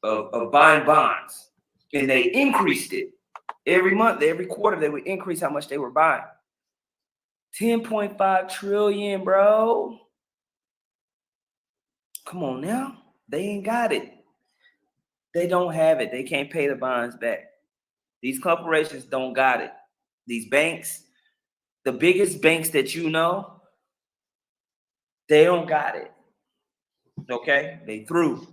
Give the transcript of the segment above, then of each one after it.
of buying bonds, and they increased it every month, every quarter. They would increase how much they were buying. 10.5 trillion, bro. Come on now. They ain't got it. They don't have it. They can't pay the bonds back. These corporations don't got it. These banks, the biggest banks that you know, they don't got it. Okay? They through.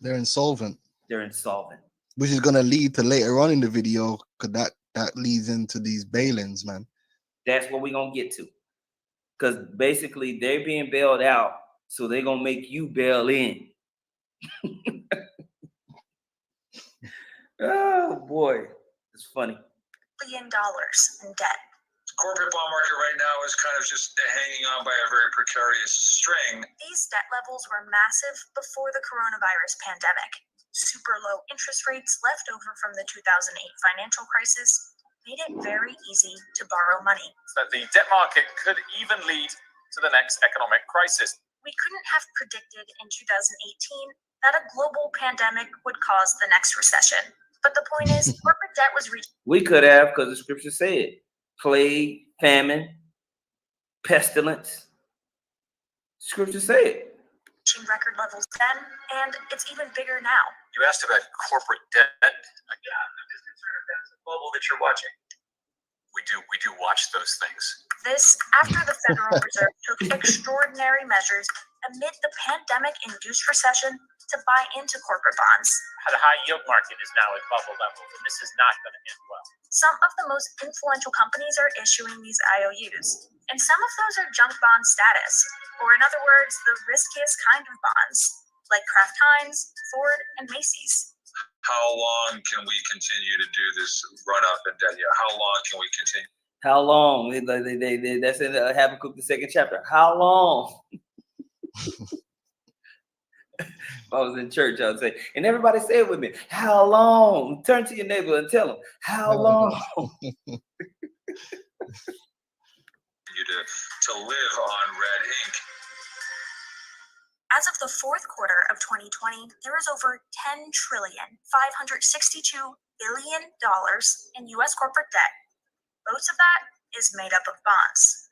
They're insolvent. They're insolvent. Which is gonna lead to later on in the video, because that leads into these bail-ins, man. That's what we're gonna get to. Because basically they're being bailed out, so they're gonna make you bail in. Oh boy, it's funny. $1 billion in debt. Corporate bond market right now is kind of just hanging on by a very precarious string. These debt levels were massive before the coronavirus pandemic. Super low interest rates left over from the 2008 financial crisis made it very easy to borrow money. So the debt market could even lead to the next economic crisis. We couldn't have predicted in 2018 that a global pandemic would cause the next recession. But the point is, corporate debt was reaching. We could have, because the scripture said, plague, famine, pestilence. Scripture said. Record levels then, and it's even bigger now. You asked about corporate debt. Yeah, I'm just concerned if that's a bubble that you're watching. We do watch those things. This after the Federal Reserve took extraordinary measures amid the pandemic-induced recession to buy into corporate bonds. The high yield market is now at bubble levels, and this is not going to end well. Some of the most influential companies are issuing these IOUs, and some of those are junk bond status, or in other words, the riskiest kind of bonds, like Kraft Heinz, Ford, and Macy's. How long can we continue to do this run up in debt? How long can we continue? How long? That's in Habakkuk, the 2nd chapter. How long? If I was in church, I would say, and everybody say it with me, how long? Turn to your neighbor and tell them, how long? You to live on red ink. As of the fourth quarter of 2020, there was over $10,562 billion in U.S. corporate debt. Most of that is made up of bonds.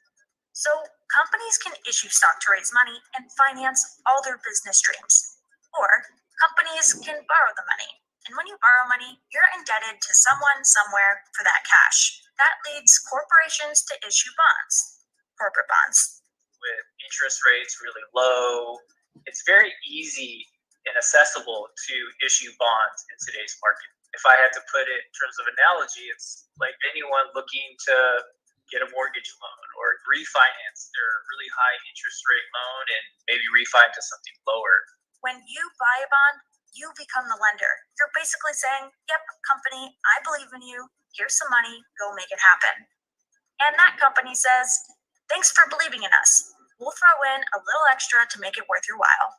So companies can issue stock to raise money and finance all their business streams. Or companies can borrow the money. And when you borrow money, you're indebted to someone somewhere for that cash. That leads corporations to issue bonds, corporate bonds. With interest rates really low, it's very easy and accessible to issue bonds in today's market. If I had to put it in terms of analogy, it's like anyone looking to get a mortgage loan or refinance their really high interest rate loan and maybe refi to something lower. When you buy a bond, you become the lender. You're basically saying, yep, company, I believe in you. Here's some money. Go make it happen. And that company says, thanks for believing in us. We'll throw in a little extra to make it worth your while.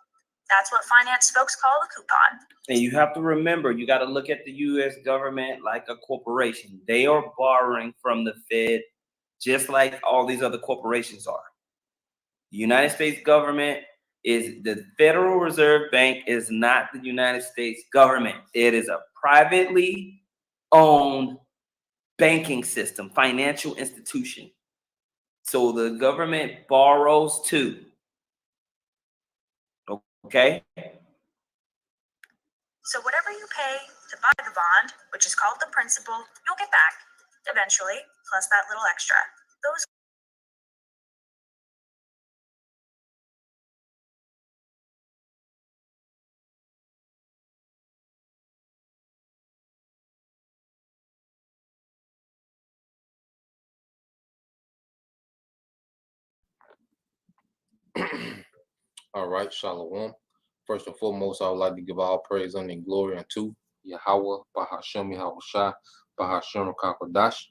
That's what finance folks call a coupon. And you have to remember, you got to look at the U.S. government like a corporation. They are borrowing from the Fed just like all these other corporations are. The United States government is the Federal Reserve Bank is not the United States government. It is a privately owned banking system, financial institution. So the government borrows too. Okay? So whatever you pay to buy the bond, which is called the principal, you'll get back eventually, plus that little extra. Those All right, Shalom. First and foremost, I would like to give all praise and glory unto Yahweh, Bahashem Yahushua, Bahashem Kakodash.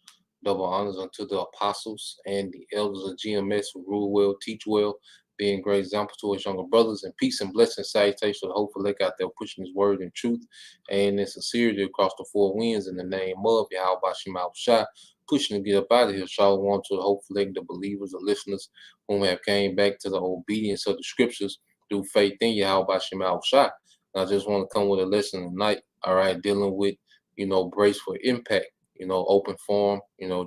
Double honors unto the apostles and the elders of GMS who rule well, teach well, being great examples to us younger brothers, and peace and blessing salutations to the hopeful lake out there pushing his word and truth and in sincerity across the four winds in the name of Yahweh Bahashem Yahushua. Pushing to get up out of here. Shalom to the hopeful lake, the believers, the listeners whom have came back to the obedience of the scriptures through faith in Yahweh Bahashem Yahushua. I just want to come with a lesson tonight, all right, dealing with, brace for impact, open forum,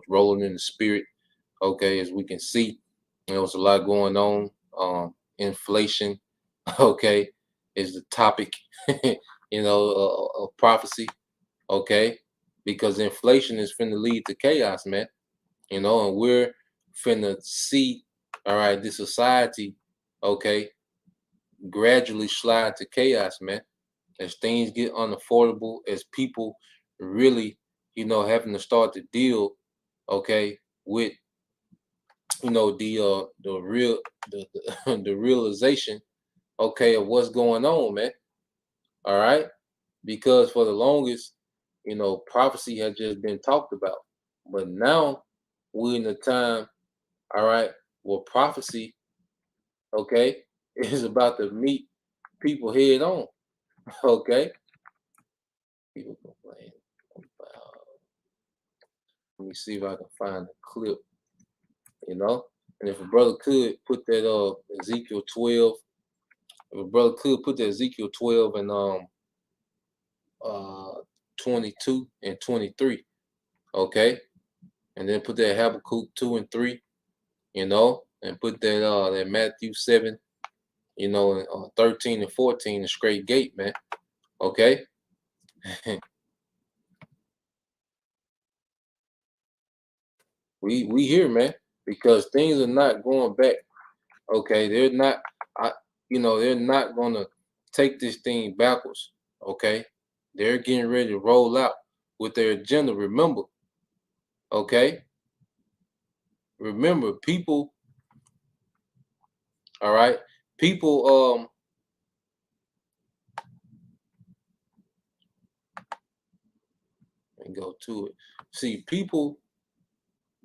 rolling in the spirit. Okay, as we can see, there's a lot going on. Inflation, okay, is the topic, of prophecy, okay, because inflation is finna lead to chaos, man, and we're finna see, all right, this society, okay, gradually slide to chaos, man, as things get unaffordable, as people really, having to start to deal, okay, with the realization, okay, of what's going on, man. All right, because for the longest, prophecy had just been talked about, but now we're in a time, all right, where prophecy, okay, is about to meet people head on. Okay, people complain about. Let me see if I can find a clip, and if a brother could put that Ezekiel 12. If a brother could put that Ezekiel 12 and 22 and 23, okay, and then put that Habakkuk 2 and 3, and put that Matthew 7, and 13 and 14, the straight gate, man. Okay. we here, man, because things are not going back. Okay, they're not. They're not gonna take this thing backwards. Okay, they're getting ready to roll out with their agenda. Remember, okay. Remember, people. All right, people. And go to it. See, people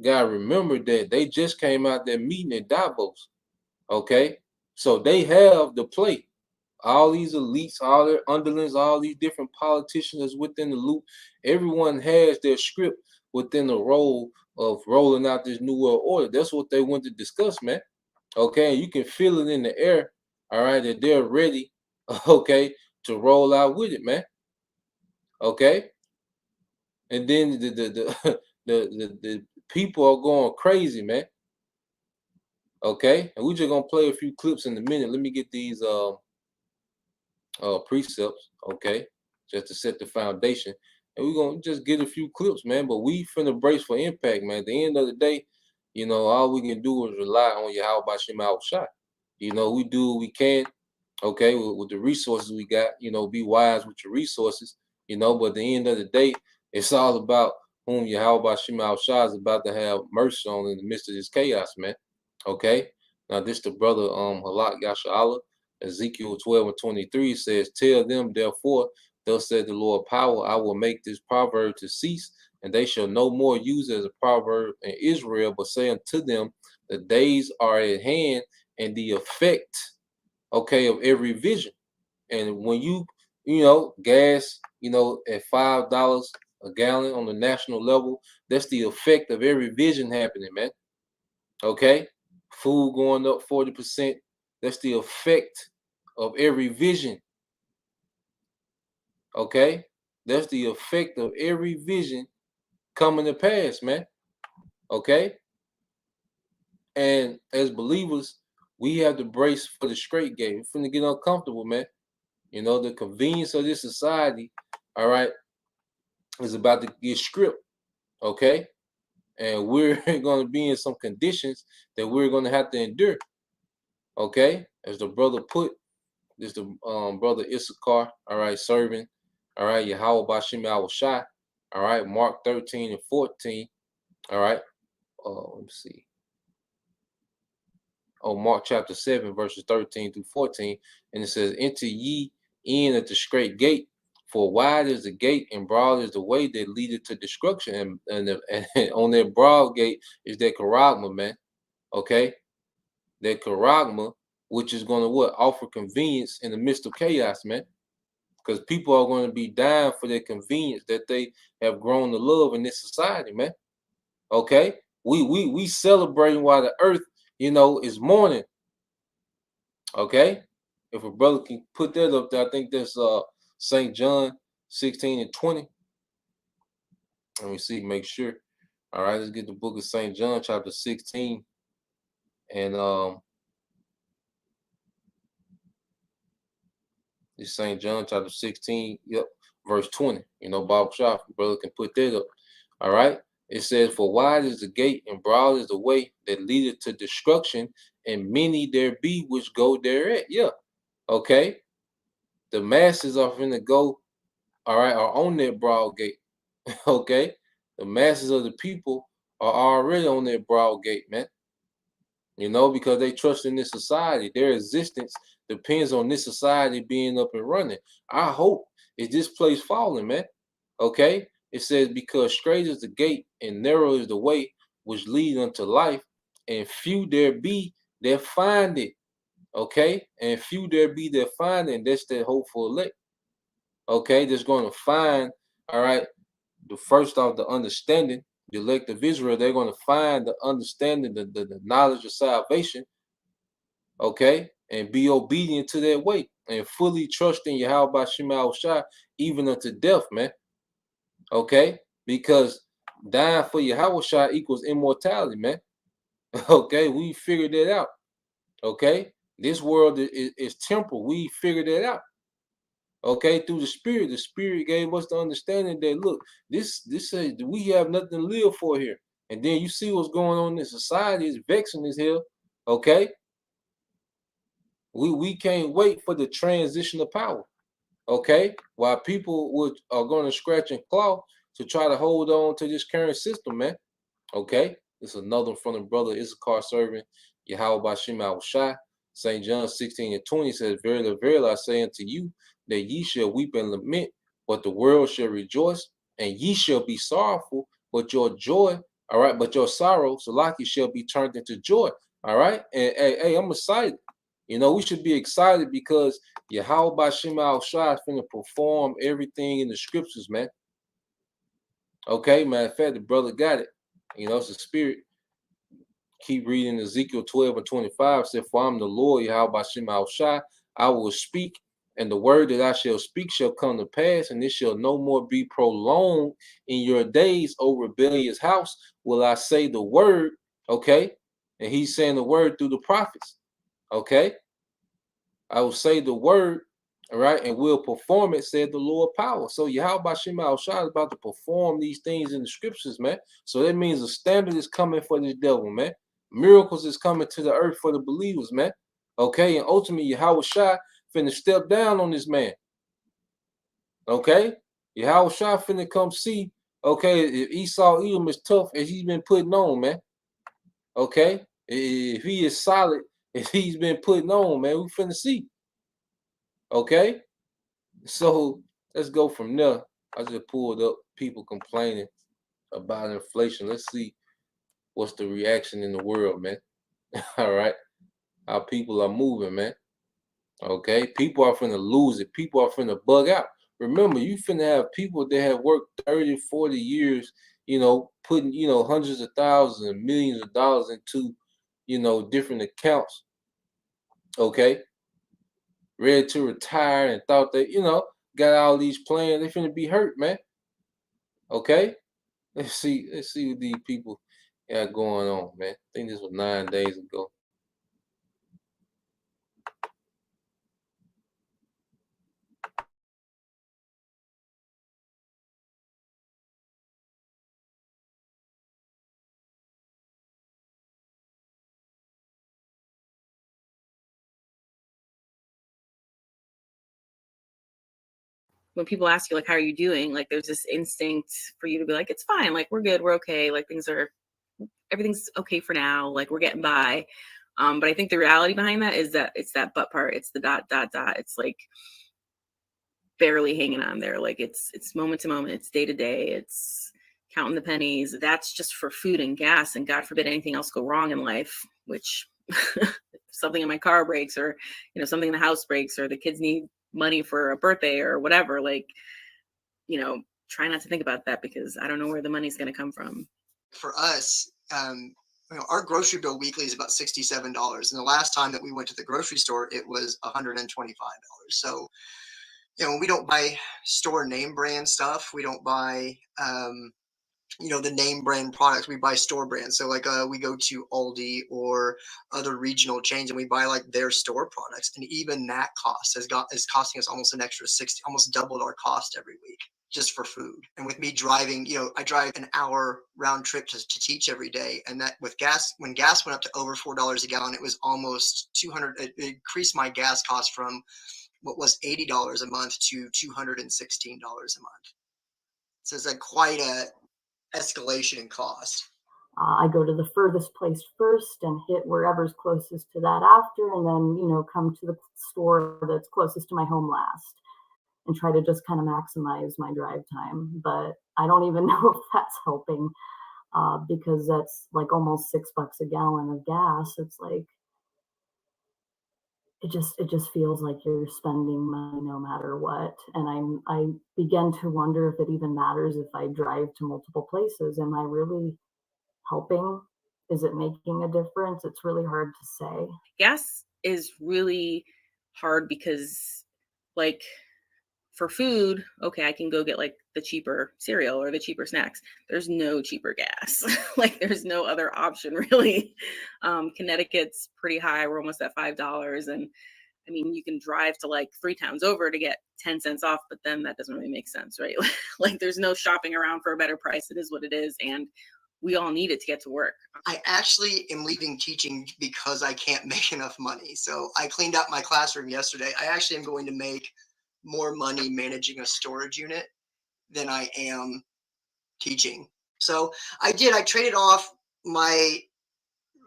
gotta remember that they just came out there meeting at Davos. Okay, so they have the play. All these elites, all their underlings, all these different politicians that's within the loop. Everyone has their script within the role of rolling out this new world order. That's what they want to discuss, man. Okay, and you can feel it in the air. All right, that they're ready. Okay, to roll out with it, man. Okay, and then the people are going crazy, man. Okay, and we're just gonna play a few clips in a minute. Let me get these precepts, okay, just to set the foundation. And we're gonna just get a few clips, man. But we finna brace for impact, man. At the end of the day, all we can do is rely on Yahweh Bashim Al Shai. We do what we can, okay, with the resources we got, be wise with your resources, but at the end of the day, it's all about whom Yahweh Bashim Al Shai is about to have mercy on in the midst of this chaos, man. Okay. Now this the brother Halak Yasha'Allah. Ezekiel 12 and 23 says, "Tell them, therefore, thus said the Lord power, I will make this proverb to cease, and they shall no more use it as a proverb in Israel, but say unto them, the days are at hand, and the effect, okay, of every vision." And when gas, at $5 a gallon on the national level, that's the effect of every vision happening, man. Okay, food going up 40%. That's the effect of every vision. Okay, that's the effect of every vision coming to pass, man. Okay, and as believers, we have to brace for the straight gate. We're finna get uncomfortable, man. The convenience of this society, all right, is about to get stripped. Okay, and we're going to be in some conditions that we're going to have to endure. Okay, as the brother put, this the brother Issachar, all right, serving, all right, Yahweh Bashim Al Shai, all right, Mark 13 and 14, all right, let me see. Mark chapter 7, verses 13 through 14, and it says, "Enter ye in at the straight gate, for wide is the gate and broad is the way that leadeth to destruction, and on that broad gate is that charagma, man. Okay, that charagma, which is going to offer convenience in the midst of chaos, man, because people are going to be dying for their convenience that they have grown to love in this society, man. Okay, we celebrating while the earth, is mourning. Okay, If a brother can put that up there, I think that's St. John 16:20. Let me see, make sure. All right, let's get the book of St. John, chapter 16. And it's St. John, chapter 16, yep, verse 20. You know, Bob Shaw, brother can put that up. All right. It says, for wide is the gate and broad is the way that leadeth to destruction, and many there be which go thereat. Yeah. Okay. The masses are finna go, all right, are on that broad gate. Okay. The masses of the people are already on that broad gate, man. You know, because they trust in this society. Their existence depends on this society being up and running. I hope is this place falling, man. Okay. It says, because straight is the gate and narrow is the way which lead unto life, and few there be that find it. Okay. And few there be that find it, and that's that hopeful elect. Okay. That's going to find, all right, the first off, the understanding, the elect of Israel, they're going to find the understanding, the knowledge of salvation, okay, and be obedient to that way and fully trust in Yahweh Shema Shai, even unto death, man. Okay, because dying for Yahweh Shai equals immortality, man. Okay, we figured that out. Okay, this world is temporal. We figured that out. Okay, through the Spirit gave us the understanding that look, this says we have nothing to live for here. And then you see what's going on in society is vexing as hell. Okay, we can't wait for the transition of power. Okay, while people are going to scratch and claw to try to hold on to this current system, man. Okay, this is another one from the brother Issachar servant Yahweh Shema Shai. St. John 16:20 says, verily, verily, I say unto you, that ye shall weep and lament, but the world shall rejoice, and ye shall be sorrowful, but your joy, all right, but your sorrow, Salaki, shall be turned into joy. All right. And hey, I'm excited. You know, we should be excited because Yahweh Shema Shai is finna perform everything in the scriptures, man. Okay, matter of fact, the brother got it. You know, it's the spirit. Keep reading Ezekiel 12:25. Said, for I'm the Lord, Yahweh Shema Shai. I will speak, and the word that I shall speak shall come to pass, and it shall no more be prolonged in your days, O rebellious house. Will I say the word? Okay. And he's saying the word through the prophets. Okay. I will say the word, all right, and will perform it, said the Lord power. So Yahweh Shema Shai is about to perform these things in the scriptures, man. So that means a standard is coming for this devil, man. Miracles is coming to the earth for the believers, man. Okay, and ultimately Yahweh Shai finna step down on this man. Okay, Yahweh Shai finna come see, okay, if Esau Edom is tough as he's been putting on, man. Okay, if he is solid as he's been putting on, man, we finna see. Okay, so let's go from there. I just pulled up people complaining about inflation. Let's see what's the reaction in the world, man. All right, how people are moving, man. Okay, people are finna lose it. People are finna bug out. Remember, you finna have people that have worked 30, 40 years, you know, putting, you know, hundreds of thousands and millions of dollars into, you know, different accounts. Okay, ready to retire and thought that, you know, got all these plans. They finna be hurt, man. Okay, let's see what these people got going on, man. I think this was 9 days ago. When people ask you, like, how are you doing? Like, there's this instinct for you to be like, it's fine. Like, we're good. We're okay. Like, everything's okay for now. Like, we're getting by. But I think the reality behind that is that it's that but part. It's the ... It's like barely hanging on there. Like, it's moment to moment. It's day to day. It's counting the pennies. That's just for food and gas. And God forbid anything else go wrong in life, which something in my car breaks, or, you know, something in the house breaks, or the kids need money for a birthday or whatever. Like, you know, try not to think about that, because I don't know where the money's going to come from. For us, our grocery bill weekly is about $67, and the last time that we went to the grocery store, it was $125. So, we don't buy store name brand stuff. We don't buy, the name brand products. We buy store brands. So like we go to Aldi or other regional chains and we buy like their store products, and even that cost is costing us almost an extra 60, almost doubled our cost every week just for food. And with me driving, I drive an hour round trip to teach every day, and that with gas, when gas went up to over $4 a gallon, it was almost 200. It increased my gas cost from what was $80 a month to $216 a month. So it's quite a escalation in cost. I go to the furthest place first and hit wherever's closest to that after, and then, come to the store that's closest to my home last and try to just kind of maximize my drive time. But I don't even know if that's helping because that's like almost $6 a gallon of gas. It's like, it just feels like you're spending money no matter what. And I begin to wonder if it even matters if I drive to multiple places. Am I really helping? Is it making a difference? It's really hard to say. Gas is really hard because, like, for food, okay, I can go get like the cheaper cereal or the cheaper snacks. There's no cheaper gas. Like there's no other option really. Connecticut's pretty high. We're almost at $5. And I mean, you can drive to like 3 towns over to get 10 cents off, but then that doesn't really make sense, right? Like there's no shopping around for a better price. It is what it is. And we all need it to get to work. I actually am leaving teaching because I can't make enough money. So I cleaned out my classroom yesterday. I actually am going to make more money managing a storage unit than I am teaching. So I traded off my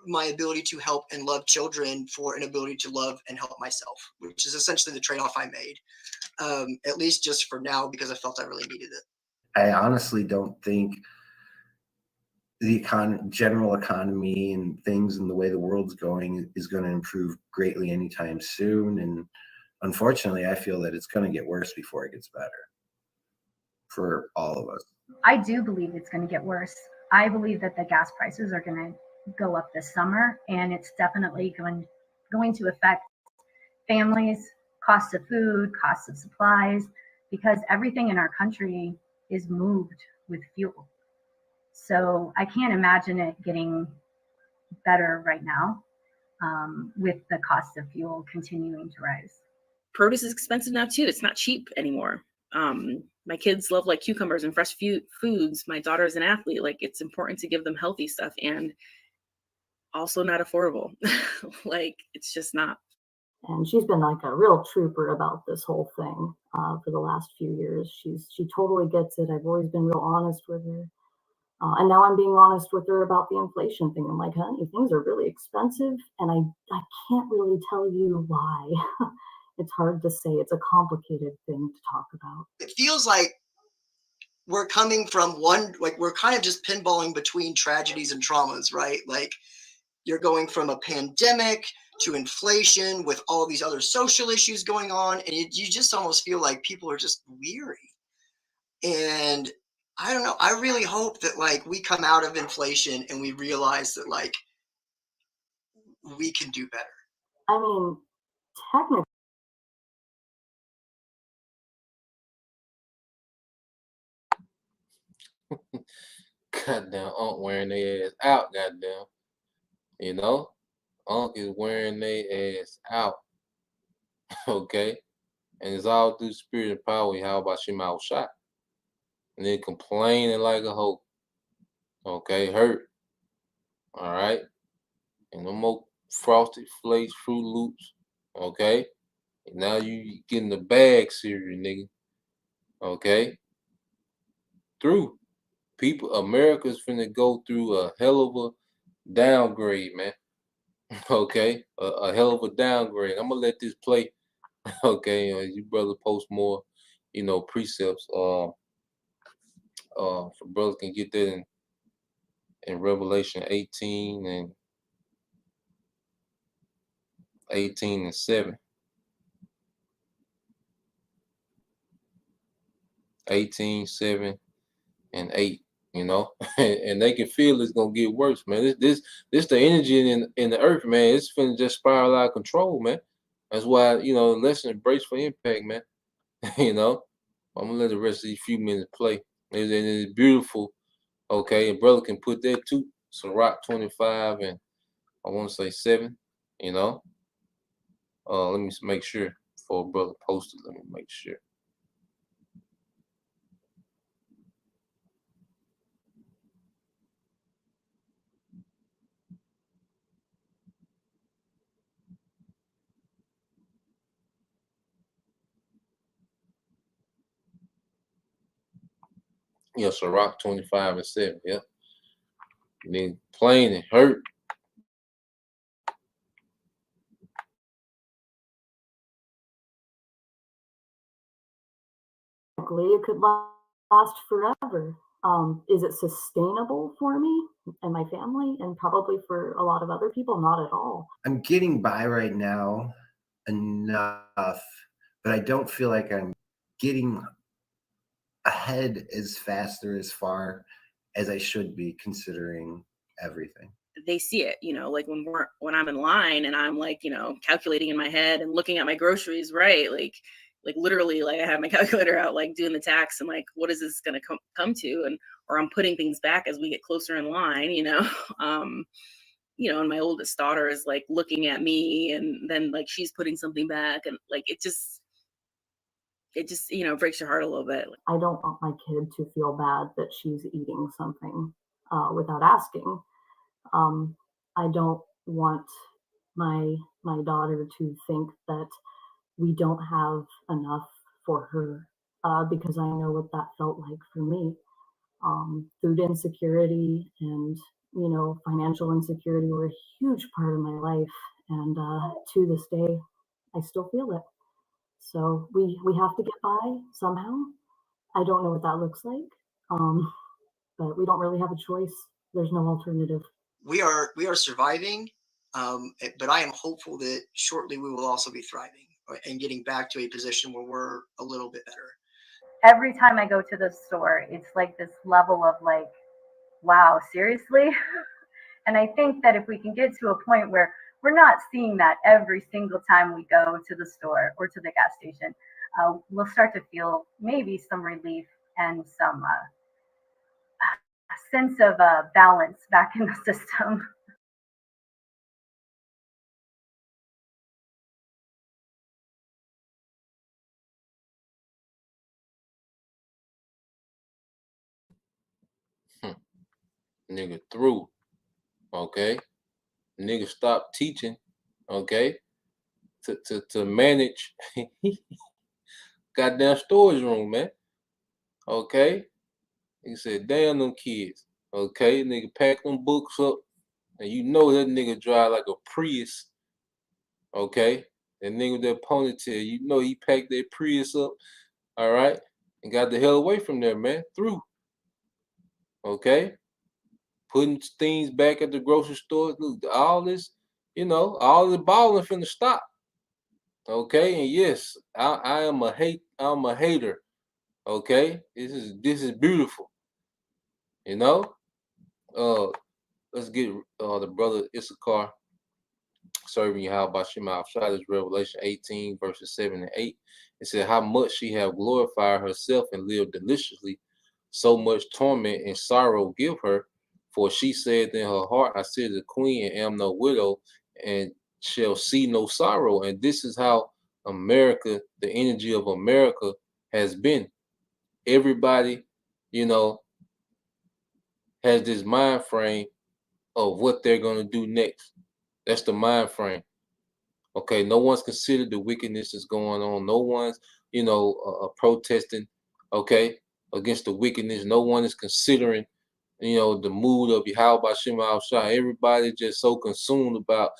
ability to help and love children for an ability to love and help myself, which is essentially the trade-off I made, at least just for now, because I felt I really needed it. I honestly don't think the general economy and things and the way the world's going is going to improve greatly anytime soon. And unfortunately, I feel that it's going to get worse before it gets better for all of us. I do believe it's going to get worse. I believe that the gas prices are going to go up this summer, and it's definitely going to affect families, costs of food, costs of supplies, because everything in our country is moved with fuel. So I can't imagine it getting better right now with the cost of fuel continuing to rise. Produce is expensive now too. It's not cheap anymore. My kids love like cucumbers and fresh foods. My daughter's an athlete. Like it's important to give them healthy stuff, and also not affordable. Like it's just not. And she's been like a real trooper about this whole thing for the last few years. She totally gets it. I've always been real honest with her. And now I'm being honest with her about the inflation thing. I'm like, honey, things are really expensive, and I can't really tell you why. It's hard to say. It's a complicated thing to talk about. It feels like we're coming from we're kind of just pinballing between tragedies and traumas, right? Like you're going from a pandemic to inflation with all these other social issues going on. And you just almost feel like people are just weary. And I don't know. I really hope that like we come out of inflation and we realize that like we can do better. I mean, technically, Goddamn, Unc wearing their ass out, goddamn. You know? Unc is wearing their ass out. Okay? And it's all through spirit and power. How about Shema shot? And then complaining like a hoe. Okay? Hurt. Alright? And no more Frosted Flakes, Fruit Loops. Okay? And now you getting the bag cereal, nigga. Okay? Through. America's finna go through a hell of a downgrade, man. Okay, a hell of a downgrade. I'm gonna let this play. Okay, you brother post more, precepts. For brothers can get that in Revelation 18 and 7. 18, 7, and 8. you know, and they can feel it's gonna get worse, man. This the energy in the earth, man. It's finna just spiral out of control, man. That's why, you know, lesson brace for impact, man. You know, I'm gonna let the rest of these few minutes play. It's beautiful, okay. And brother can put that too. Ciroc 25 and I want to say 7. You know, let me make sure before brother posted. Let me make sure. Yeah, Ciroc 25 and 7. Yeah. And then plain and hurt. It could last forever. Is it sustainable for me and my family, and probably for a lot of other people? Not at all. I'm getting by right now enough, but I don't feel like I'm getting ahead as fast or as far as I should be, considering everything. They see it, you know, like when I'm in line and I'm like, you know, calculating in my head and looking at my groceries, right? Like literally, like I have my calculator out, like doing the tax and like, what is this going to come to? And, or I'm putting things back as we get closer in line, you know? You know, and my oldest daughter is like looking at me and then like she's putting something back and like, it just, you know, breaks your heart a little bit. I don't want my kid to feel bad that she's eating something without asking. I don't want my daughter to think that we don't have enough for her because I know what that felt like for me. Food insecurity and, you know, financial insecurity were a huge part of my life, and to this day, I still feel it. So we have to get by somehow. I don't know what that looks like, but we don't really have a choice. There's no alternative. We are surviving, but I am hopeful that shortly we will also be thriving and getting back to a position where we're a little bit better. Every time I go to the store, it's like this level of like, wow, seriously? And I think that if we can get to a point where we're not seeing that every single time we go to the store or to the gas station, we'll start to feel maybe some relief and some sense of balance back in the system. Nigga through. Okay. Nigga stop teaching. Okay. To manage goddamn storage room, man. Okay. He said, damn them kids. Okay, nigga pack them books up. And you know that nigga drive like a Prius. Okay. That nigga with that ponytail, you know he packed that Prius up. All right. And got the hell away from there, man. Through. Okay. Putting things back at the grocery store. Look, all this, you know, all the balling finna stop. Okay, and yes, I'm a hater. Okay, this is beautiful. You know, let's get the brother Issachar serving you how about Shema Shah, Revelation 18 verses 7 and 8. It said, how much she have glorified herself and lived deliciously, so much torment and sorrow give her. For she said in her heart, I sit as a queen and am no widow, and shall see no sorrow. And this is how America, the energy of America has been. Everybody, you know, has this mind frame of what they're going to do next. That's the mind frame. Okay, no one's considered the wickedness that's going on. No one's, you know, protesting, okay, against the wickedness. No one is considering, you know, the mood of Yahweh Shema Shah. Everybody just so consumed about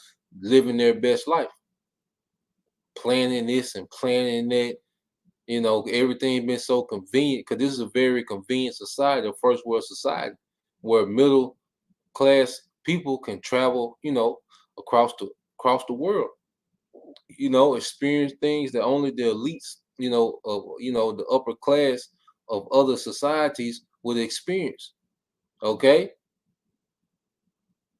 living their best life, planning this and planning that. You know, everything been so convenient because this is a very convenient society, a first world society, where middle class people can travel, you know, across the world, you know, experience things that only the elites, you know, of the upper class of other societies would experience. Okay?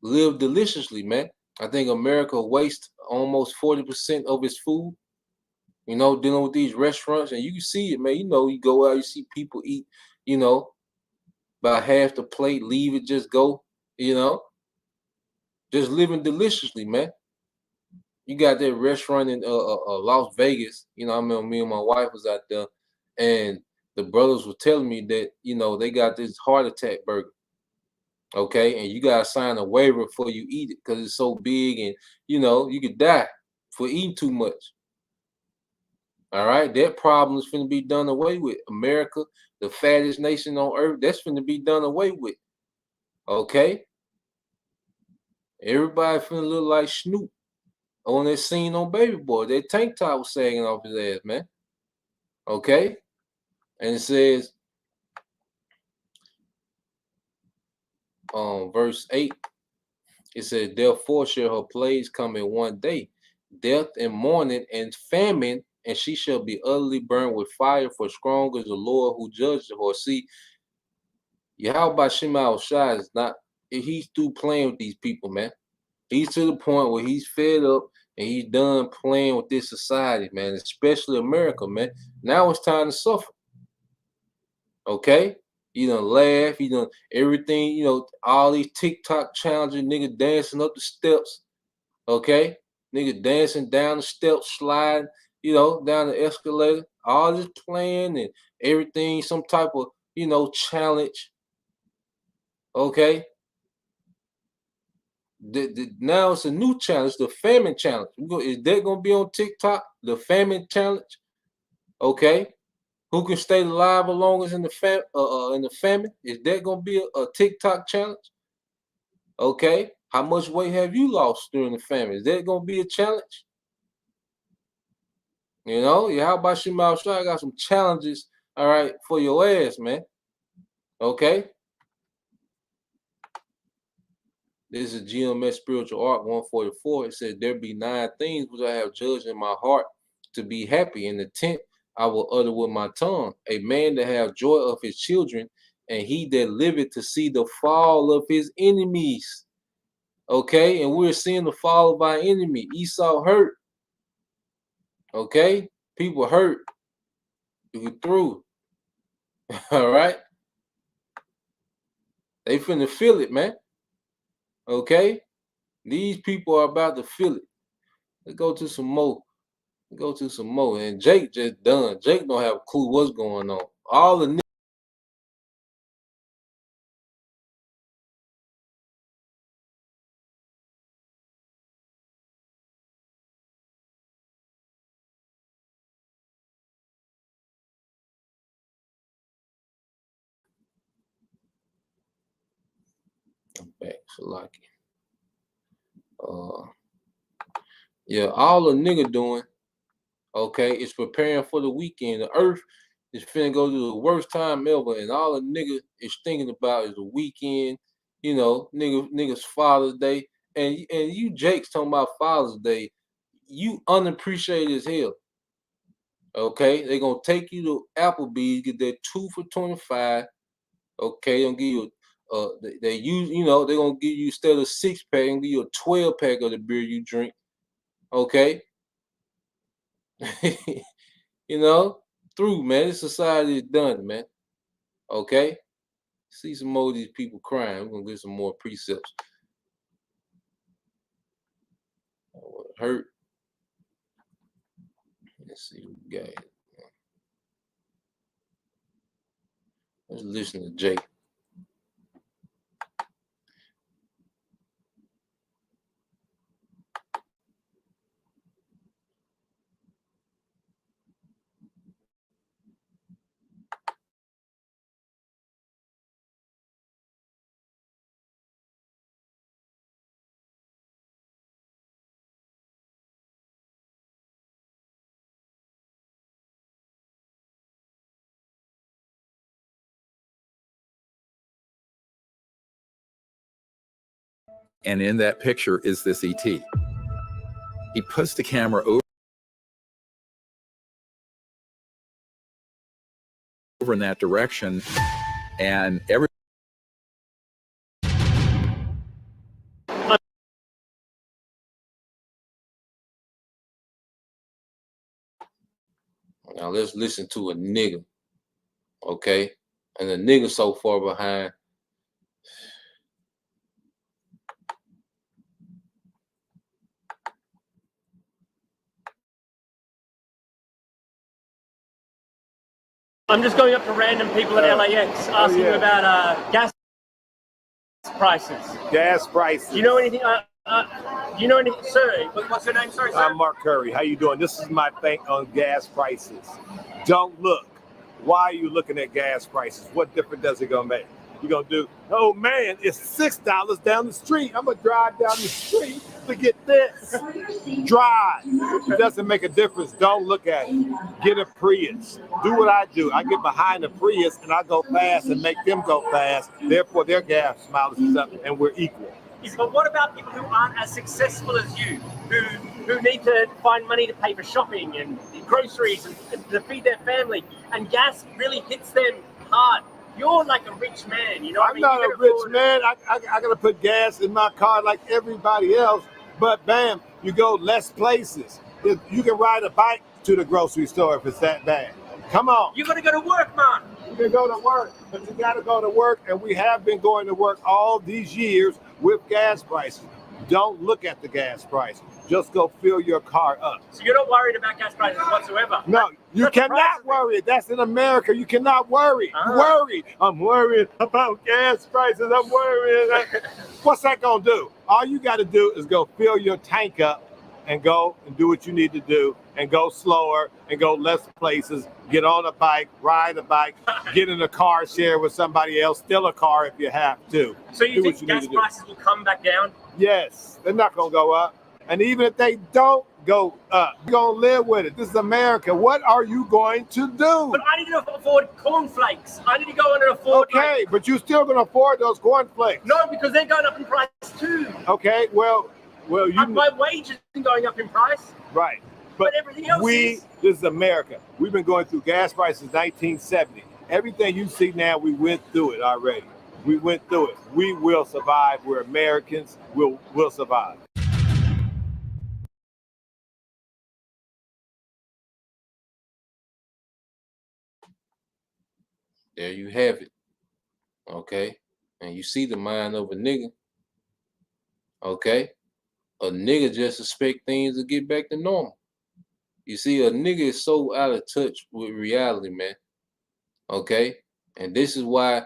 Live deliciously, man. I think America wastes almost 40% of its food, you know, dealing with these restaurants. And you can see it, man. You know, you go out, you see people eat, you know, about half the plate, leave it, just go, you know, just living deliciously, man. You got that restaurant in Las Vegas. You know, I remember me and my wife was out there, and the brothers were telling me that, you know, they got this heart attack burger. Okay, and you gotta sign a waiver before you eat it because it's so big, and you know you could die for eating too much. All right, that problem is finna be done away with. America, the fattest nation on earth, that's finna be done away with. Okay, everybody finna look like Snoop on that scene on Baby Boy. That tank top was sagging off his ass, man. Okay, and it says, verse 8. It says, therefore shall her plagues come in one day, death and mourning and famine, and she shall be utterly burned with fire, for strong is the Lord who judges her. See, Yahweh Shema Shai is not, he's through playing with these people, man. He's to the point where he's fed up and he's done playing with this society, man, especially America, man. Now it's time to suffer. Okay? You done laugh, you done everything, you know, all these TikTok challenges, nigga dancing up the steps. Okay? Nigga dancing down the steps, sliding, you know, down the escalator, all this playing and everything, some type of, you know, challenge. Okay? Now it's a new challenge, the famine challenge. Is that gonna be on TikTok? The famine challenge? Okay. Who can stay alive the longest in the famine? Is that gonna be a TikTok challenge? Okay. How much weight have you lost during the famine? Is that gonna be a challenge? You know, yeah, how about you, I got some challenges, all right, for your ass, man. Okay. This is GMS Spiritual Art 144. It says, there be 9 things which I have judged in my heart to be happy. In the 10th, I will utter with my tongue. A man that have joy of his children, and he that liveth to see the fall of his enemies. Okay, and we're seeing the fall of our enemy. Esau hurt. Okay, people hurt. You through. All right. They finna feel it, man. Okay, these people are about to feel it. Let's go to some more. Go to some more. And Jake just done. Jake don't have a clue what's going on. All the back so like yeah, all the nigga doing, okay, is preparing for the weekend. The earth is finna go through the worst time ever, and all the nigga is thinking about is the weekend, you know, niggas Father's Day. And you Jake's talking about Father's Day. You unappreciated as hell. Okay, they're gonna take you to Applebee's, get that 2 for $25. Okay, they'll give you they use, you know, they're gonna give you, instead of 6-pack, and give you a 12-pack of the beer you drink. Okay. You know, through, man. This society is done, man. Okay. See some more of these people crying. We're gonna get some more precepts. Hurt. Let's see what we got here. Let's listen to Jake. And in that picture is this ET. He puts the camera over in that direction, and every Now let's listen to a nigga, okay? And the nigga so far behind. I'm just going up to random people at LAX asking them about gas prices. Gas prices. Do you know anything? Do you know anything, sir? What's your name, sir? I'm Mark Curry. How you doing? This is my thing on gas prices. Don't look. Why are you looking at gas prices? What difference does it gonna make? You're gonna do, oh man, it's $6 down the street. I'm gonna drive down the street to get this. Drive. It doesn't make a difference. Don't look at it. Get a Prius. Do what I do. I get behind the Prius and I go fast and make them go fast. Therefore, their gas mileage is up and we're equal. But what about people who aren't as successful as you, who need to find money to pay for shopping and groceries and to feed their family, and gas really hits them hard? You're like a rich man, you know what I mean? I'm not a rich man. I gotta put gas in my car like everybody else, but bam, you go less places. You can ride a bike to the grocery store if it's that bad. Come on. You gotta go to work, man. You can go to work, but you gotta go to work, and we have been going to work all these years with gas prices. Don't look at the gas price. Just go fill your car up. So you're not worried about gas prices whatsoever? No, you cannot worry. That's in America. You cannot worry. Worry. I'm worried about gas prices. I'm worried. What's that going to do? All you got to do is go fill your tank up and go and do what you need to do and go slower and go less places. Get on a bike, ride a bike, get in a car share with somebody else, steal a car if you have to. So you think gas prices will come back down? Yes, they're not going to go up. And even if they don't go up, you're going to live with it. This is America. What are you going to do? But I need to afford cornflakes. I need to go and afford... Okay, but you're still going to afford those cornflakes. No, because they're going up in price too. Okay, well, you... My wages are going up in price. Right. But everything else this is America. We've been going through gas prices since 1970. Everything you see now, we went through it already. We went through it. We will survive. We're Americans. We'll survive. There you have it. Okay. And you see the mind of a nigga. Okay. A nigga just expect things to get back to normal. You see, a nigga is so out of touch with reality, man. Okay. And this is why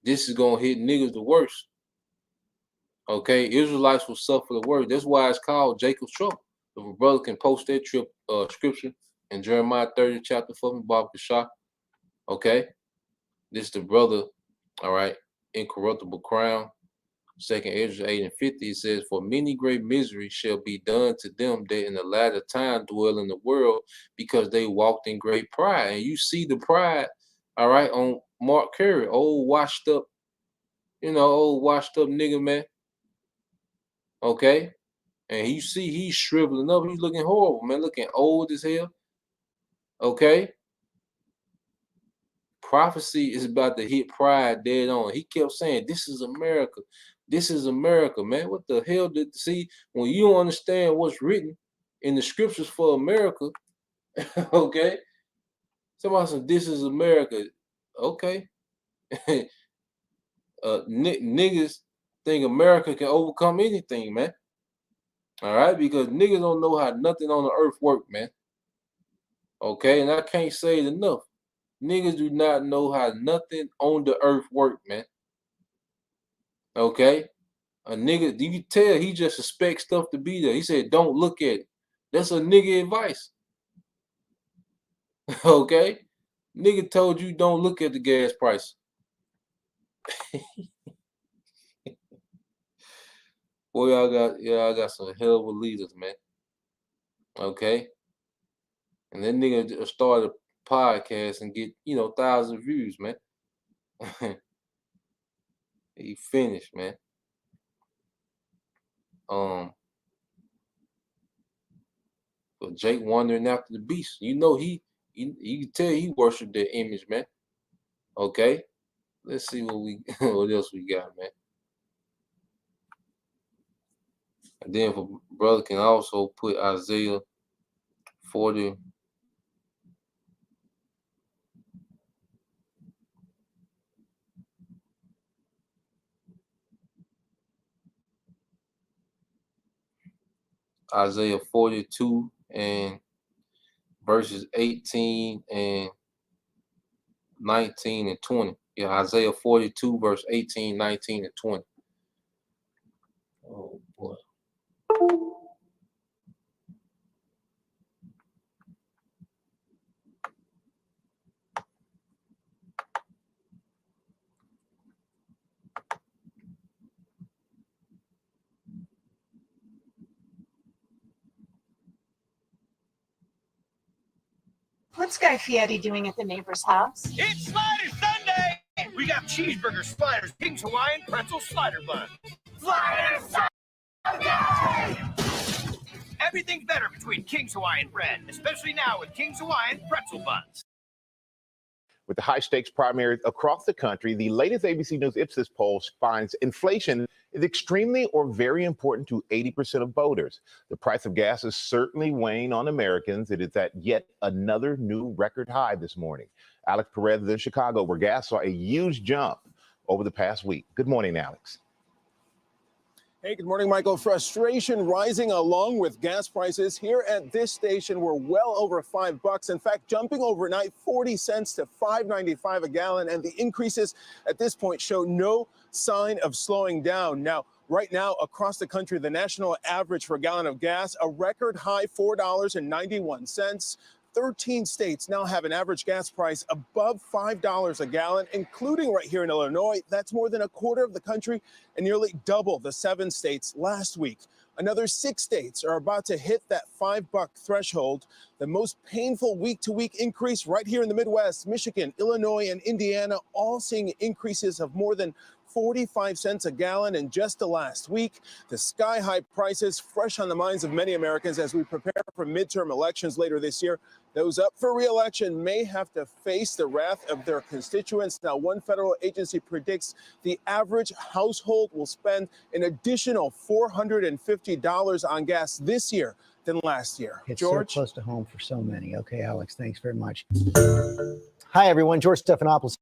this is going to hit niggas the worst. Okay. Israelites will suffer the worst. That's why it's called Jacob's trouble. If a brother can post that scripture in Jeremiah 30 chapter for me, Bob Kashah. Okay. This is the brother, all right, incorruptible crown. 2nd Ezra 8 and 50, it says, for many great miseries shall be done to them that in the latter time dwell in the world, because they walked in great pride. And you see the pride, all right, on Mark Curry, old washed up nigga, man. Okay. And you see he's shriveling up. He's looking horrible, man, looking old as hell. Okay. Prophecy is about to hit pride dead on. He kept saying, this is America. This is America, man. What the hell did see when you don't understand what's written in the scriptures for America? Okay. Somebody said, this is America. Okay. Niggas think America can overcome anything, man. All right, because niggas don't know how nothing on the earth work, man. Okay, and I can't say it enough. Niggas do not know how nothing on the earth work, man. Okay? A nigga, you can tell he just expects stuff to be there. He said, don't look at it. That's a nigga advice. Okay? Nigga told you don't look at the gas price. Boy, y'all got some hell of a leaders, man. Okay? And that nigga started podcast and get 1,000 views, man. He finished, man. But Jake wandering after the beast. You can tell he worshiped their image, man. Okay, let's see what else we got, man. And then for brother can also put Isaiah 40. Isaiah 42 and verses 18 and 19 and 20. Yeah, Isaiah 42, verse 18, 19, and 20. Oh boy. What's Guy Fieri doing at the neighbor's house? It's Slider Sunday! We got cheeseburger sliders, King's Hawaiian pretzel slider bun. Slider Sunday! Everything's better between King's Hawaiian bread, especially now with King's Hawaiian pretzel buns. With the high stakes primaries across the country, the latest ABC News Ipsos poll finds inflation is extremely or very important to 80% of voters. The price of gas is certainly weighing on Americans. It is at yet another new record high this morning. Alex Perez is in Chicago, where gas saw a huge jump over the past week. Good morning, Alex. Hey, good morning, Michael. Frustration rising along with gas prices here at this station. We're well over $5. In fact, jumping overnight 40 cents to $5.95 a gallon. And the increases at this point show no sign of slowing down. Now, right now, across the country, the national average for a gallon of gas, a record high $4.91. 13 states now have an average gas price above $5 a gallon, including right here in Illinois. That's more than a quarter of the country and nearly double the 7 states last week. Another 6 states are about to hit that $5 threshold. The most painful week-to-week increase right here in the Midwest, Michigan, Illinois, and Indiana, all seeing increases of more than 45 cents a gallon in just the last week. The sky-high prices fresh on the minds of many Americans as we prepare for midterm elections later this year. Those up for re-election may have to face the wrath of their constituents. Now, one federal agency predicts the average household will spend an additional $450 on gas this year than last year. It's George? so close to home for so many. Okay, Alex, thanks very much. Hi, everyone. George Stephanopoulos.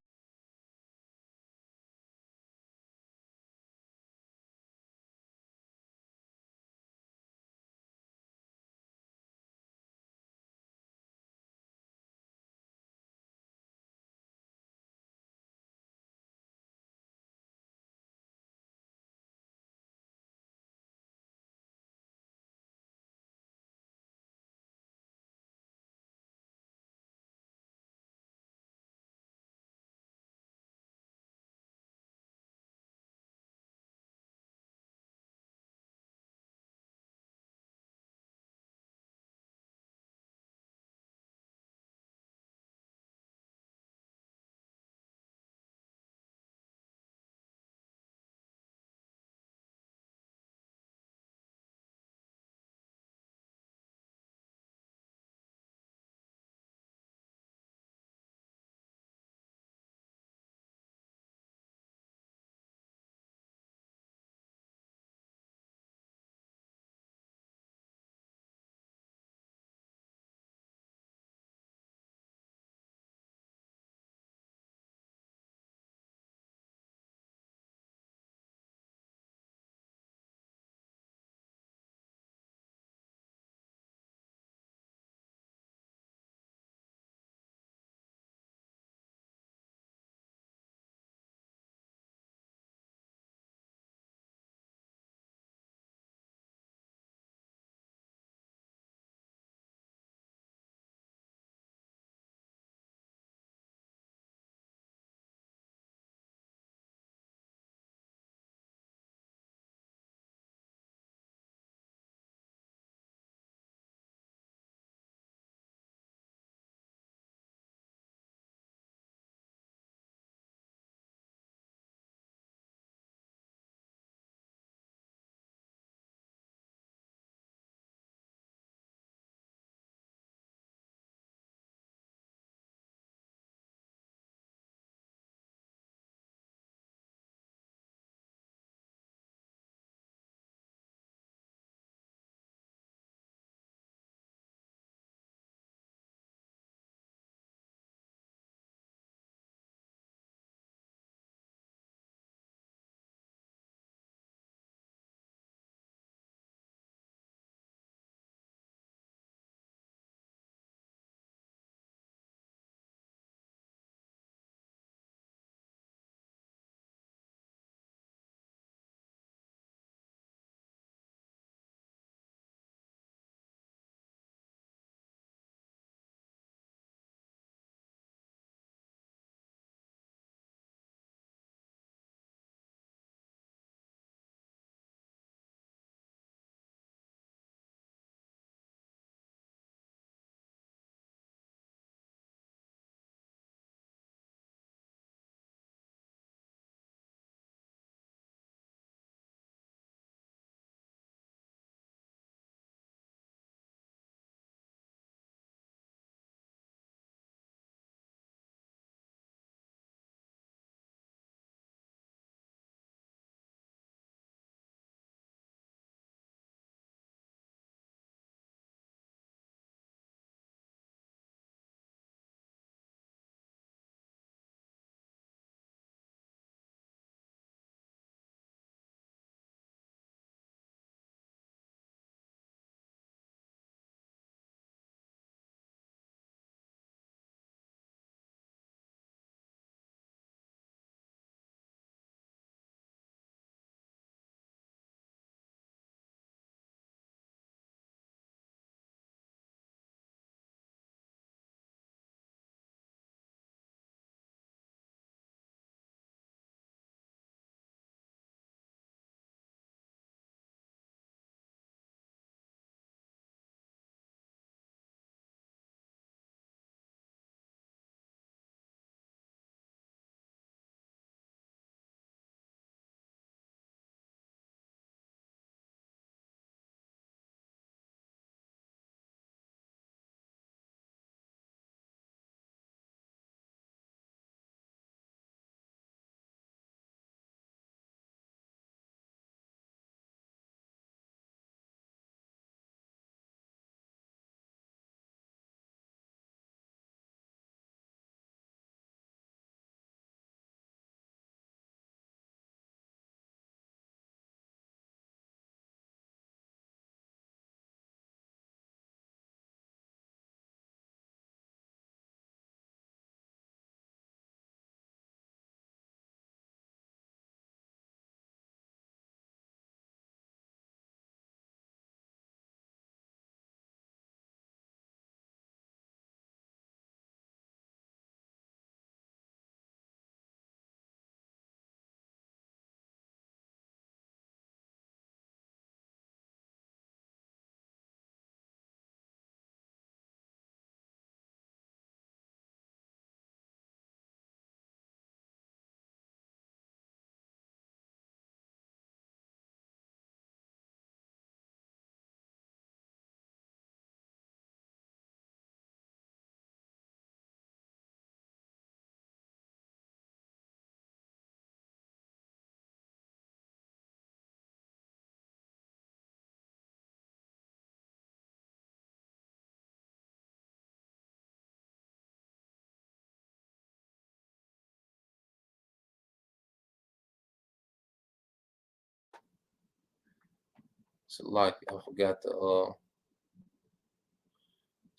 Salaki. I forgot the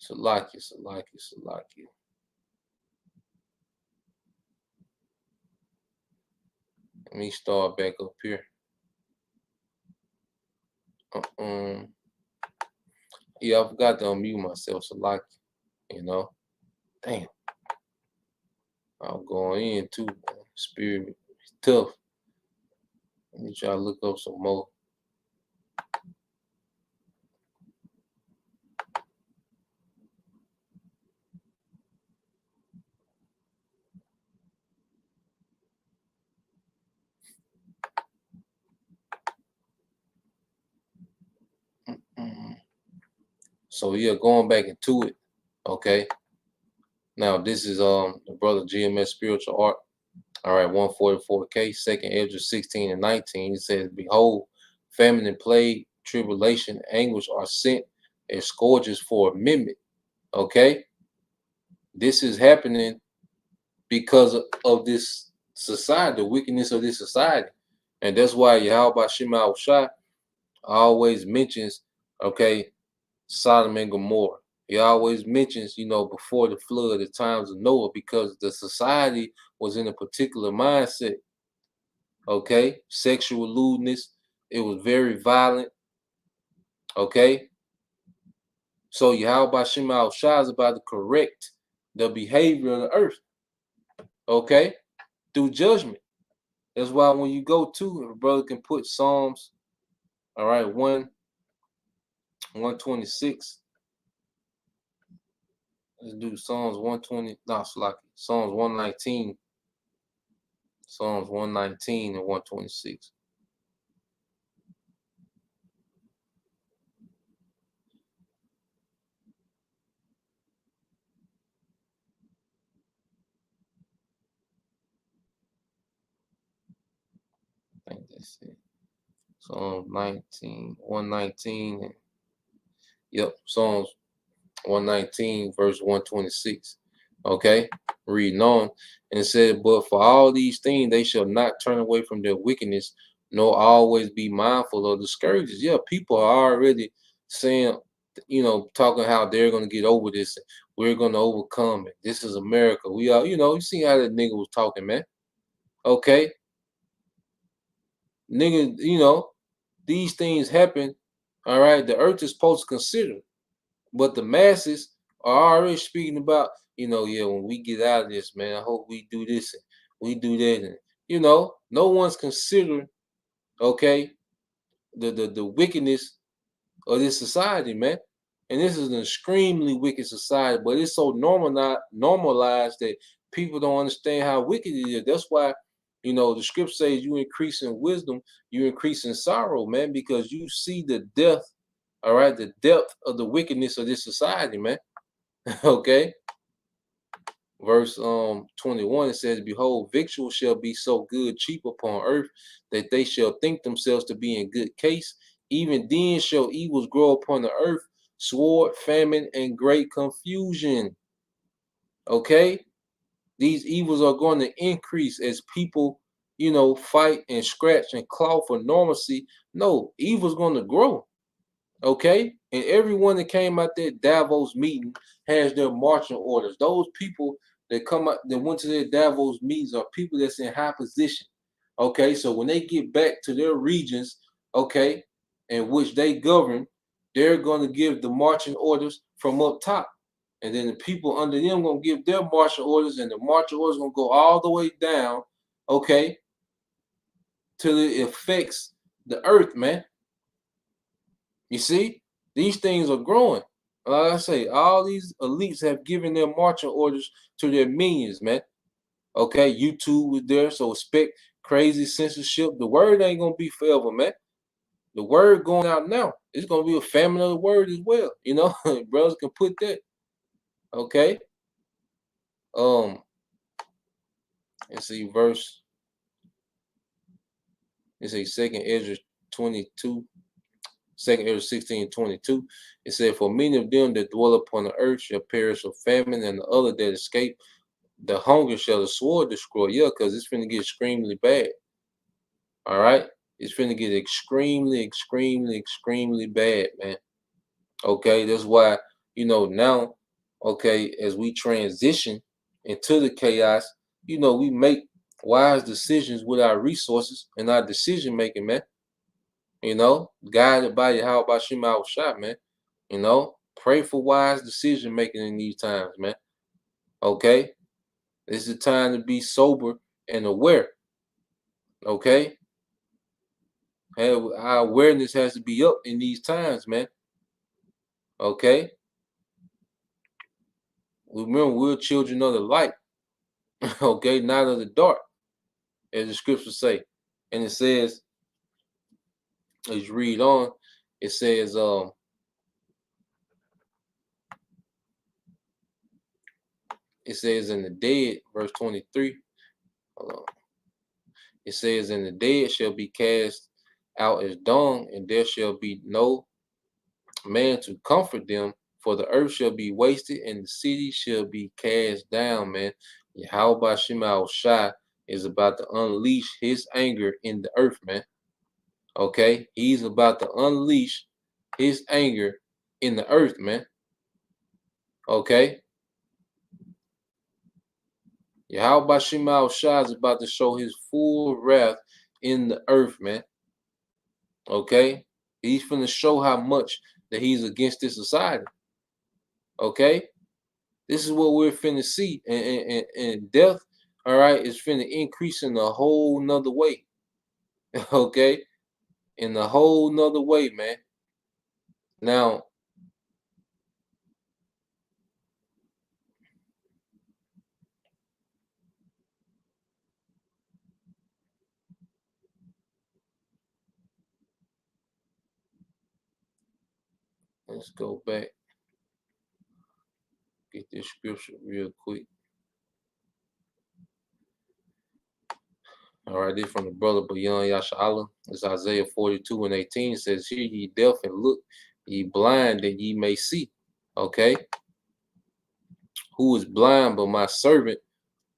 Salaki. Let me start back up here. Yeah, I forgot to unmute myself, Salaki. You know, damn. I'm going in too, man. Spirit is tough. Let me try to look up some more. So yeah, going back into it, okay. Now this is the brother GMS Spiritual Art. All right, 144K, 2nd Ezra 16 and 19. It says, "Behold, famine and plague, tribulation, anguish are sent as scourges for amendment." Okay, this is happening because of this society, the wickedness of this society, and that's why Yahweh Shema Shai always mentions, okay, Sodom and Gomorrah. He always mentions, you know, before the flood, the times of Noah, because the society was in a particular mindset. Okay, sexual lewdness. It was very violent. Okay, so Yahweh Shema Shai is about to correct the behavior of the earth. Okay, through judgment. That's why when you go to, a brother can put Psalms, all right, 126. Let's do Psalms 120, no, Psalms 119. Psalms 119 and 126. I think that's it. Psalms 119. Yep, Psalms 119, verse 126. Okay, reading on. And it said, "But for all these things they shall not turn away from their wickedness, nor always be mindful of the scourges." Yeah, people are already saying, you know, talking how they're going to get over this. We're going to overcome it. This is America. We are, you know, you see how that nigga was talking, man. Okay. Nigga, you know, these things happen. All right. The earth is supposed to consider. But the masses are already speaking about, you know, yeah, when we get out of this, man, I hope we do this and we do that. And, you know, no one's considering, okay, the wickedness of this society, man. And this is an extremely wicked society, but it's so normalized that people don't understand how wicked it is. That's why, you know, the script says you increase in wisdom, you increase in sorrow, man, because you see the depth, all right, the depth of the wickedness of this society, man. Okay. Verse 21, it says, "Behold, victuals shall be so good cheap upon earth that they shall think themselves to be in good case. Even then shall evils grow upon the earth, sword, famine, and great confusion." Okay, these evils are going to increase as people, you know, fight and scratch and claw for normalcy. No, evil's going to grow. Okay, and everyone that came out there Davos meeting has their marching orders. Those people that come out that went to their Davos meetings are people that's in high position. Okay, so when they get back to their regions, okay, in which they govern, they're going to give the marching orders from up top, and then the people under them going to give their marching orders, and the marching orders going to go all the way down, okay, till it affects the earth, man. You see, these things are growing. Like I say, all these elites have given their marching orders to their minions, man. Okay, YouTube was there, so expect crazy censorship. The word ain't gonna be forever, man. The word going out now. It's gonna be a famine of the word as well. You know, brothers can put that. Okay. Let's see, verse. It's a 2nd Ezra 22. 2nd Ezra 16:22, it said, "For many of them that dwell upon the earth shall perish of famine, and the other that escape the hunger shall the sword destroy." Yeah, because it's finna get extremely bad. All right. It's finna get extremely, extremely, extremely bad, man. Okay, that's why, you know, now, okay, as we transition into the chaos, you know, we make wise decisions with our resources and our decision making, man. You know, guided by how about Shema Shot, man. You know, pray for wise decision making in these times, man. Okay, this is a time to be sober and aware. Okay, our awareness has to be up in these times, man. Okay, remember we're children of the light. Okay, not of the dark, as the scriptures say. And it says, as you read on, it says, in the dead, verse 23. Hold on. It says, and the dead shall be cast out as dung, and there shall be no man to comfort them, for the earth shall be wasted, and the city shall be cast down, man. Yahweh Shema Shai is about to unleash his anger in the earth, man. Okay? He's about to unleash his anger in the earth, man. Okay? Yahweh Shema Shai is about to show his full wrath in the earth, man. Okay? He's finna show how much that he's against this society. Okay? This is what we're finna see. And death, all right, is finna increase in a whole nother way. Okay? In a whole nother way, man. Now, let's go back. Get this scripture real quick. All right, this from the brother Bayan Yashala. It's Isaiah 42:18. It says, hear ye deaf and look, ye blind, that ye may see. Okay? Who is blind but my servant,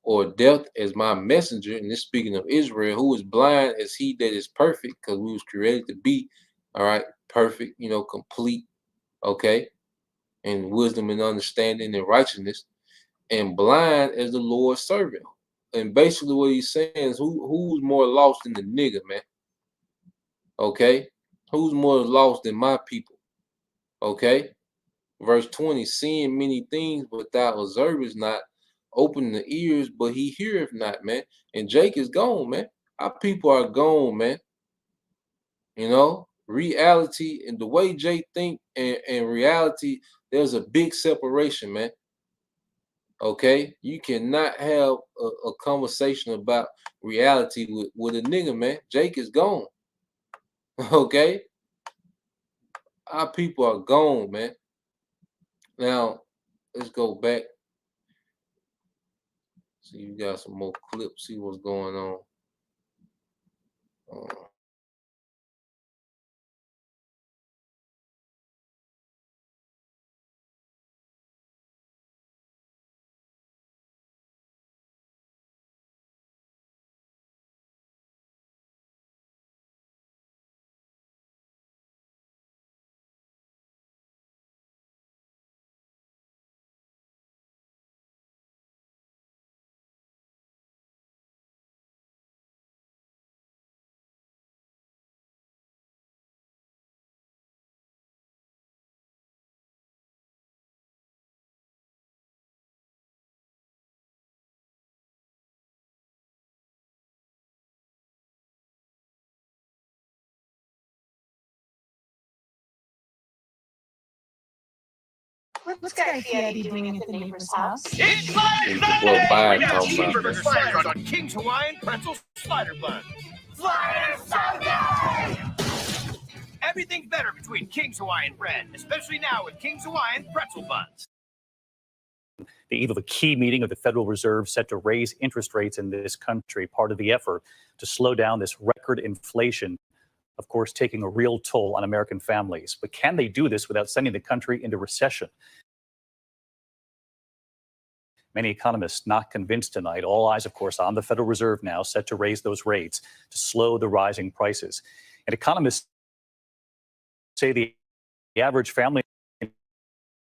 or deaf as my messenger? And this speaking of Israel. Who is blind as he that is perfect, because we was created to be, all right, perfect, you know, complete, okay, and wisdom and understanding and righteousness, and blind as the Lord's servant. And basically what he's saying is who's more lost than the nigga, man? Okay? Who's more lost than my people? Okay? Verse 20, seeing many things, but thou observest not, open the ears, but he heareth not, man. And Jake is gone, man. Our people are gone, man. You know, reality and the way Jake think and reality, there's a big separation, man. Okay, you cannot have a conversation about reality with a nigga, man. Jake is gone. Okay, our people are gone, man. Now let's go back. See, you got some more clips. See what's going on. What's Guy Fieri doing at the neighbor's house? It's What Biden we got talking about, cheeseburger man. sliders on King's Hawaiian Pretzel Slider Bun. Sliders so good! Everything's better between King's Hawaiian bread, especially now with King's Hawaiian Pretzel Buns. The eve of a key meeting of the Federal Reserve set to raise interest rates in this country, part of the effort to slow down this record inflation, of course, taking a real toll on American families. But can they do this without sending the country into recession? Many economists not convinced tonight. All eyes, of course, on the Federal Reserve now, set to raise those rates to slow the rising prices. And economists say the average family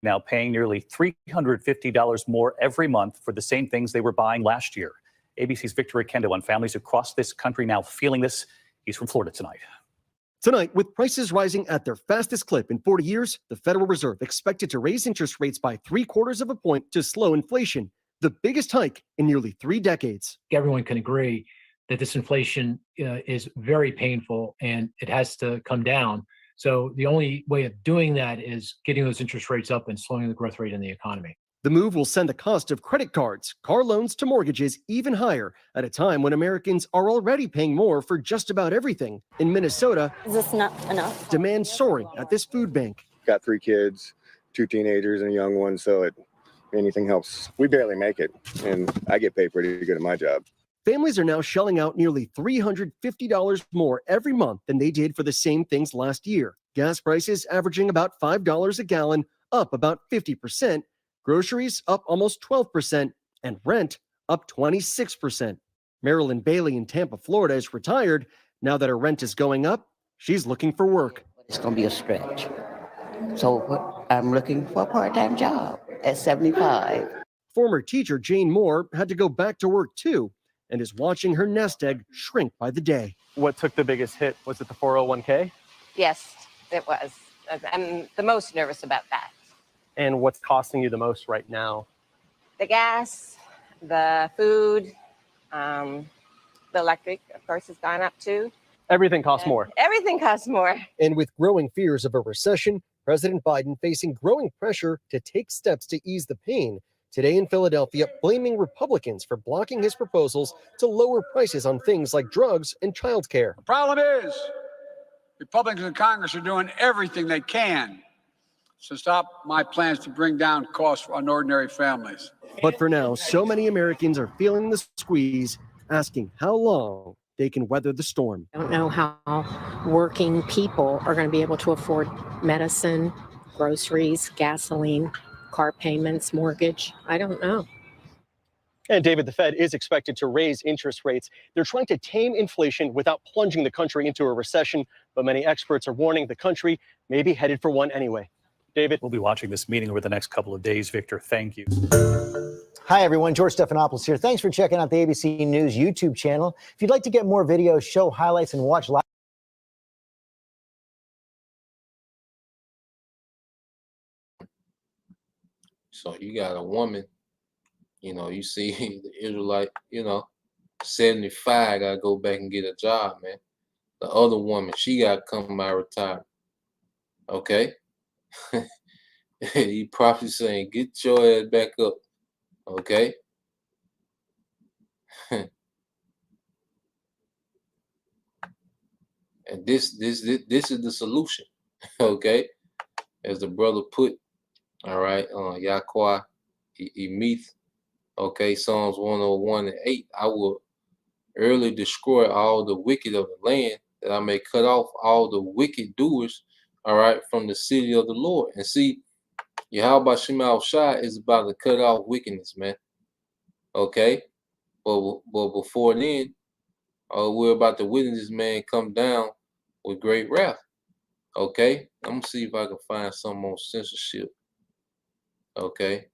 now paying nearly $350 more every month for the same things they were buying last year. ABC's Victor Akendo on families across this country now feeling this. He's from Florida tonight. Tonight, with prices rising at their fastest clip in 40 years, the Federal Reserve expected to raise interest rates by 0.75 of a point to slow inflation, the biggest hike in nearly 3 decades. Everyone can agree that this inflation is very painful and it has to come down. So the only way of doing that is getting those interest rates up and slowing the growth rate in the economy. The move will send the cost of credit cards, car loans to mortgages even higher at a time when Americans are already paying more for just about everything. In Minnesota, is this not enough? Demand soaring at this food bank. Got 3 kids, 2 teenagers and a young one, so anything helps. We barely make it, and I get paid pretty good at my job. Families are now shelling out nearly $350 more every month than they did for the same things last year. Gas prices averaging about $5 a gallon, up about 50%. Groceries up almost 12%, and rent up 26%. Marilyn Bailey in Tampa, Florida is retired. Now that her rent is going up, she's looking for work. It's going to be a stretch. So I'm looking for a part-time job at 75. Former teacher Jane Moore had to go back to work too, and is watching her nest egg shrink by the day. What took the biggest hit? Was it the 401k? Yes, it was. I'm the most nervous about that. And what's costing you the most right now? The gas, the food, the electric, of course, has gone up too. Everything costs more. Everything costs more. And with growing fears of a recession, President Biden facing growing pressure to take steps to ease the pain. Today in Philadelphia, blaming Republicans for blocking his proposals to lower prices on things like drugs and childcare. The problem is, Republicans in Congress are doing everything they can to stop my plans to bring down costs on ordinary families. But for now, so many Americans are feeling the squeeze, asking how long they can weather the storm. I don't know how working people are going to be able to afford medicine, groceries, gasoline, car payments, mortgage. I don't know. And David, the Fed is expected to raise interest rates. They're trying to tame inflation without plunging the country into a recession, but many experts are warning the country may be headed for one anyway. David? We'll be watching this meeting over the next couple of days. Victor, thank you. Hi, everyone. George Stephanopoulos here. Thanks for checking out the ABC News YouTube channel. If you'd like to get more videos, show highlights, and watch live. So you got a woman, you see the Israelite, 75, gotta go back and get a job, man. The other woman, she gotta come out retirement. Okay? He probably saying, get your ass back up. Okay? And this is the solution. Okay? As the brother put, all right, Yahweh Emeth, okay, Psalms 101:8, I will early destroy all the wicked of the land, that I may cut off all the wicked doers, all right, from the city of the Lord. And see, Yahweh Shema Shai is about to cut off wickedness, man. Okay? But before then, we're about to witness this man come down with great wrath. Okay? I'm going to see if I can find some on censorship. Okay?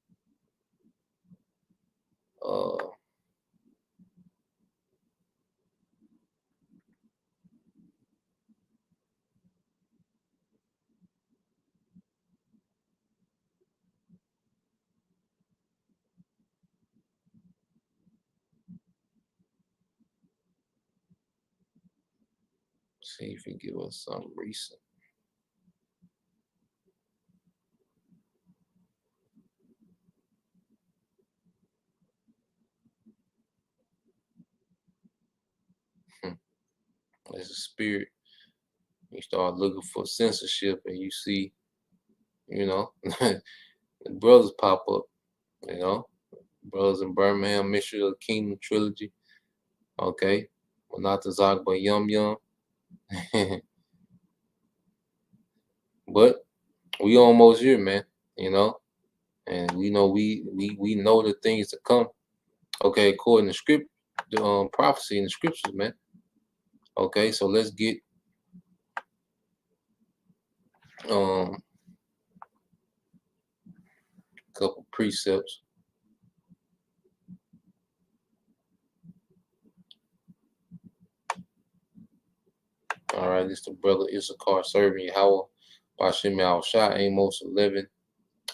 See if he give us something recent. As a spirit, you start looking for censorship, and you see, the brothers pop up. Brothers in Birmingham, Mystery of the Kingdom trilogy. Okay, well, not the Zog, but Yum Yum. But we almost here, man. And we know we know the things to come. Okay, according to script, the prophecy in the scriptures, man. Okay, so let's get a couple precepts. All right, this the brother Issachar serving Yahweh Bashim Al-Shah, Amos 11.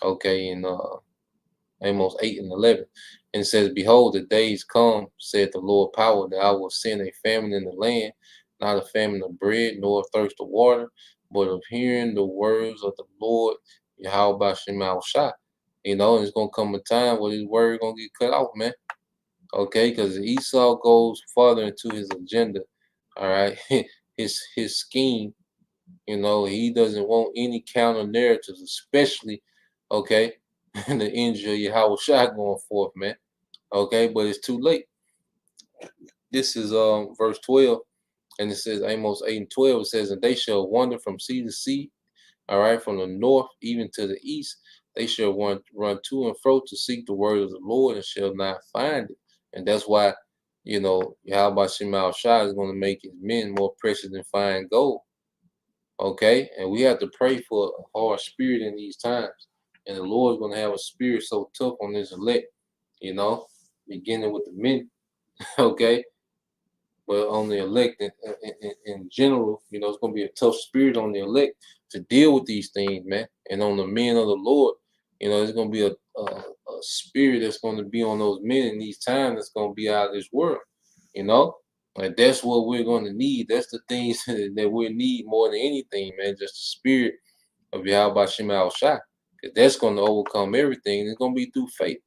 Okay, and Amos 8 and 11. And it says, behold, the days come, said the Lord power, that I will send a famine in the land, not a famine of bread, nor a thirst of water, but of hearing the words of the Lord, Yahweh Bashim Al-Shah. You know, and it's going to come a time where his word going to get cut off, man. Okay, because Esau goes farther into his agenda, all right, his scheme. You know, he doesn't want any counter narratives, especially, okay, the injury of Yahweh Shah going forth, man. Okay, but it's too late. This is verse 12, and it says Amos 8 and 12. It says, and they shall wander from sea to sea, all right, from the north even to the east. They shall run to and fro to seek the word of the Lord and shall not find it. And that's why, you know, Yahweh Shema Shah is going to make his men more precious than fine gold. Okay, and we have to pray for a hard spirit in these times. And the Lord's going to have a spirit so tough on his elect, you know, beginning with the men, okay? But on the elect in general, you know, it's going to be a tough spirit on the elect to deal with these things, man. And on the men of the Lord, you know, there's going to be a spirit that's going to be on those men in these times that's going to be out of this world, you know? Like that's what we're going to need. That's the things that we need more than anything, man. Just the spirit of Yahweh Shema Al-Shah. Because that's going to overcome everything. It's going to be through faith.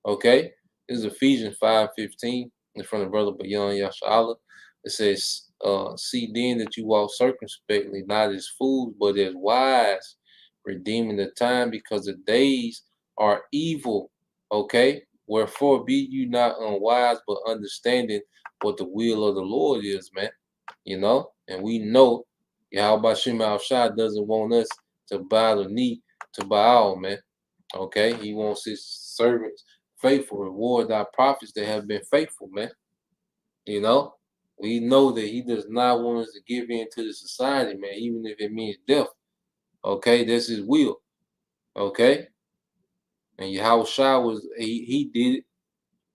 Okay? This is Ephesians 5:15 in front of Brother Bayan Yasha'Allah. It says, see then that you walk circumspectly, not as fools, but as wise, redeeming the time because the days are evil. Okay? Wherefore be you not unwise, but understanding what the will of the Lord is, man. You know? And we know Yahweh Shema Al-Shah doesn't want us to bow the knee to Baal, man. Okay? He wants his servants faithful, reward our prophets that have been faithful, man. You know? We know that he does not want us to give in to the society, man, even if it means death. Okay? That's his will. Okay? And Yahweh Shah was, he did it.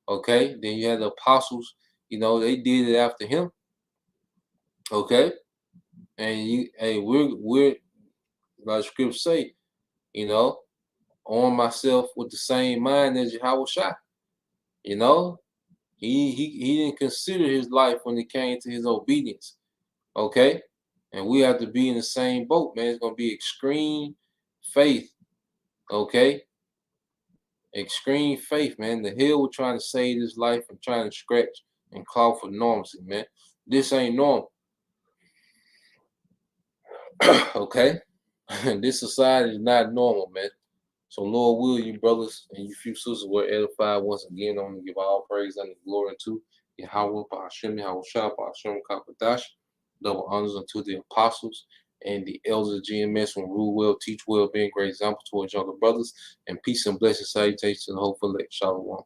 Okay? Then you had the apostles, you know, they did it after him. Okay? And we're like scripts say, you know, on myself with the same mind as Yahweh Shah. You know, he didn't consider his life when it came to his obedience. Okay? And we have to be in the same boat, man. It's gonna be extreme faith. Okay? Extreme faith, man. The hell we're trying to save his life and trying to scratch and claw for normalcy, man. This ain't normal. Okay? This society is not normal, man. So Lord will you brothers and you few sisters were edified once again. I'm gonna give all praise and glory to Yahweh, Ba'ashem, Yahweh Shah, Ba'ashem, Kakadash. Double honors unto the apostles and the elders of GMS when rule well, teach well, being great example towards younger brothers, and peace and blessings salutations to the hopeful elect. Shalom.